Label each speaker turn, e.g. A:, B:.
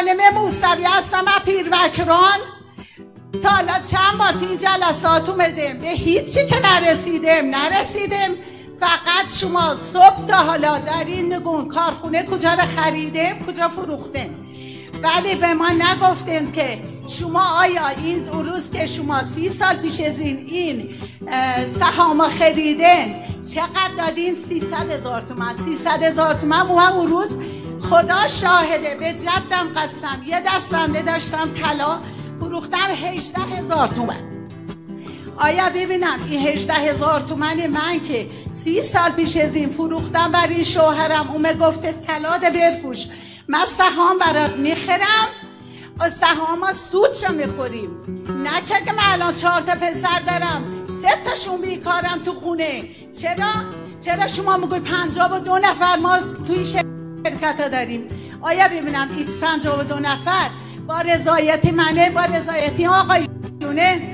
A: خانم موسوی هستم از پیربکران. تا حالا چند بار تو این جلسات اومدیم، به هیچی که نرسیدیم. فقط شما صبح تا حالا در این نگون کارخونه کجا رو خریدیم، کجا فروختیم، ولی به ما نگفتیم که شما آیا این روز که شما 30 سال پیش از این سهام خریدین چقدر دادین؟ 300,000 تومان. 300,000 تومان اون روز خدا شاهده، به جدم قسم، یه دستنده داشتم طلا فروختم 18,000 تومان. آیا ببینم این 18,000 تومان من که 30 سال پیش از این فروختم برای شوهرم، اون گفته طلا ده برفروش، من سهام برات میخرم و سهام ها سودشو میخوریم. نه که من الان 4 تا پسر دارم، 3 تاشون بیکارن تو خونه. چرا شما میگوی 52 نفر ما توی شرکت ها داریم؟ آیا ببینم این 52 نفر با رضایت منه، با رضایتی آقایونه؟